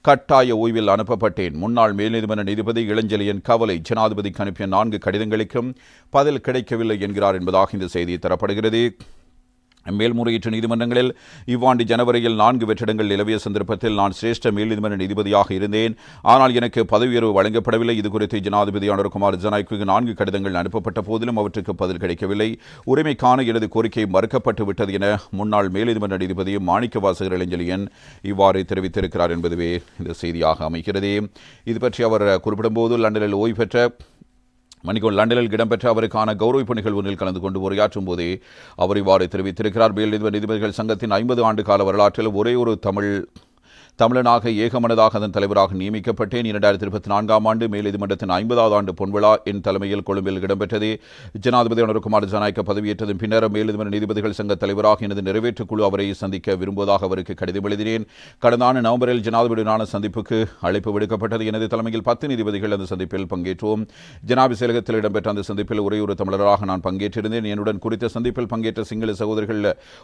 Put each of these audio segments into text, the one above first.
கட்டாய ஓய்வில் அனுப்பப்பட்டேன். முன்னாள் மேல்நீதிமன்ற நீதிபதி இளஞ்செழியன் கவலை. ஜனாதிபதிக்கு அனுப்பிய 4 கடிதங்களுக்கும் பதில் கிடைக்கவில்லை என்கிறார் என்பதாக இந்த செய்தி தரப்படுகிறது. மேல்முறையீட்டு நீதிமன்றங்களில் இவ்வாண்டு ஜனவரியில் 4 வெற்றிடங்கள் நிலவிய சந்தர்ப்பத்தில் நான் சிரேஷ்ட மேல் நீதிமன்ற நீதிபதியாக இருந்தேன். ஆனால் எனக்கு பதவி உயர்வு வழங்கப்படவில்லை. இதுகுறித்து ஜனாதிபதி அனுரகுமார் ஜனநாயக்கு 4 கடிதங்கள் அனுப்பப்பட்ட போதிலும் அவற்றுக்கு பதில் கிடைக்கவில்லை. உரிமைக்கான எனது கோரிக்கை மறுக்கப்பட்டு விட்டது என முன்னாள் மேல் நீதிமன்ற நீதிபதி மாணிக்கவாசகர் இளஞ்செழியன் இவ்வாறு தெரிவித்திருக்கிறார் என்பதுவே இந்த செய்தியாக அமைகிறது. இது பற்றி அவர் குறிப்பிடும்போது லண்டனில் ஓய்வு பெற்ற லண்டனில் இடம்பெற்ற அவருக்கான கௌரவிப்பு நிகழ்வுகளில் கலந்து கொண்டு உரையாற்றும் போதே அவர் இவ்வாறு தெரிவித்திருக்கிறார். மேல் நீதிபதிகள் சங்கத்தின் 50 ஆண்டு கால வரலாற்றில் ஒரே ஒரு தமிழனாக ஏகமனதாக அதன் தலைவராக நியமிக்கப்பட்டேன். 2024ஆம் ஆண்டு மேல் நீதிமன்றத்தின் 50வது ஆண்டு பொன்விழா என் தலைமையில் கொழும்பில் இடம்பெற்றது. ஜனாதிபதி அனுரகுமார் ஜனநாயக்க பதவியேற்றதன் பின்னர் மேல் நீதிமன்ற நீதிபதிகள் சங்க தலைவராக எனது நிறைவேற்றுக் குழு அவரை சந்திக்க விரும்புவதாக அவருக்கு கடிதம் எழுதினேன். கடந்த ஆண்டு நவம்பரில் ஜனாதிபதியுடனான சந்திப்புக்கு அழைப்பு விடுக்கப்பட்டது. எனது தலைமையில் 10 நீதிபதிகள் அந்த சந்திப்பில் பங்கேற்றோம். ஜனாபி செயலகத்தில் இடம்பெற்ற அந்த சந்திப்பில் ஒரே ஒரு தமிழராக நான் பங்கேற்றிருந்தேன். என்னுடன் குறித்த சந்திப்பில் பங்கேற்ற சிங்கள சகோதரர்கள்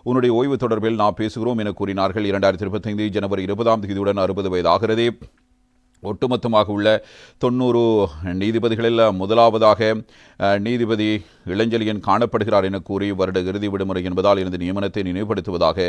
உன்னுடைய ஓய்வு தொடர்பில் நான் பேசுகிறோம் என கூறினார்கள். 2025 ஜனவரி 20ஆம் தேதியுடன் 60 வயதாகிறது. ஒட்டுமொத்தமாக உள்ள 90 நீதிபதிகளில் முதலாவதாக நீதிபதி இளஞ்செழியன் காணப்படுகிறார் என கூறி வருட இறுதி விடுமுறை என்பதால் எனது நியமனத்தை நினைவுபடுத்துவதாக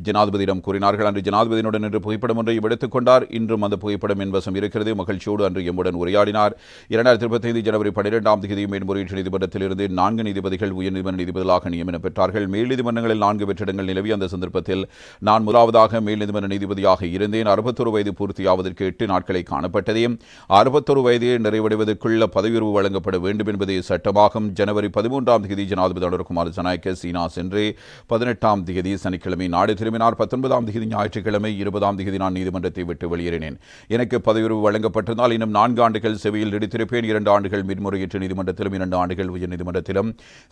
ஜனாதிபதியிடம் கூறினார்கள். அன்று ஜனாதிபதியினுடன் இன்று புகைப்படம் ஒன்றை எடுத்துக் கொண்டார். இன்றும் அந்த புகைப்படம் என் வசம் இருக்கிறது. மகிழ்ச்சியோடு அன்று எம்முடன் உரையாடினார். 2025 ஜனவரி 12ஆம் தேதி மேன்முறையீட்டு நீதிமன்றத்தில் இருந்து 4 நீதிபதிகள் உயர்நீதிமன்ற நீதிபதிகளாக நியமனம் பெற்றார்கள். மேல் நீதிமன்றங்களில் 4 வெற்றிடங்கள் நிலவிய அந்த சந்தர்ப்பத்தில் நான் முதலாவதாக மேல் நீதிமன்ற நீதிபதியாக இருந்தேன். 61 வயது பூர்த்தியாவதற்கு 8 நாட்களை காணப்பட்டது. 61 வயது நிறைவடைவதற்குள்ள பதவி உயர்வு வழங்கப்பட வேண்டும் என்பதே சட்டமாகும். ஜனவரி 13ஆம் தேதி ஜனாதிபதி அனுரகுமார் ஜனநாயக்க சீனா சென்று 18ஆம் தேதி சனிக்கிழமை நாடு திரும்பினார். 19ஆம் தேதி ஞாயிற்றுக்கிழமை 20ஆம் தேதி நான் நீதிமன்றத்தை விட்டு வெளியேறினேன். எனக்கு பதவி உயர்வு வழங்கப்பட்டிருந்தால் இன்னும் 4 ஆண்டுகள் சேவையில் நீடித்திருப்பேன். 2 ஆண்டுகள் மேன்முறையீட்டு நீதிமன்றத்திலும் 2 ஆண்டுகள் உயர்நீதிமன்றத்திலும்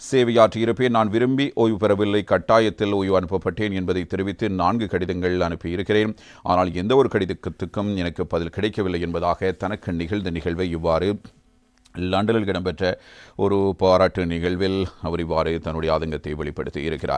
சேவையாற்றியிருப்பேன். நான் விரும்பி ஓய்வு பெறவில்லை, கட்டாயத்தில் ஓய்வு அனுப்பப்பட்டேன் என்பதை தெரிவித்து 4 கடிதங்கள் அனுப்பியிருக்கிறேன். ஆனால் எந்த ஒரு கடிதத்துக்கும் எனக்கு பதில் கிடைக்கவில்லை என்பதாக தனக்கு நிகழ்ந்த நிகழ்வை இவ்வாறு லண்டனில் இடம்பெற்ற ஒரு பாராட்டு நிகழ்வில் அவர் இவ்வாறு தன்னுடைய ஆதங்கத்தை வெளிப்படுத்தி இருக்கிறார்.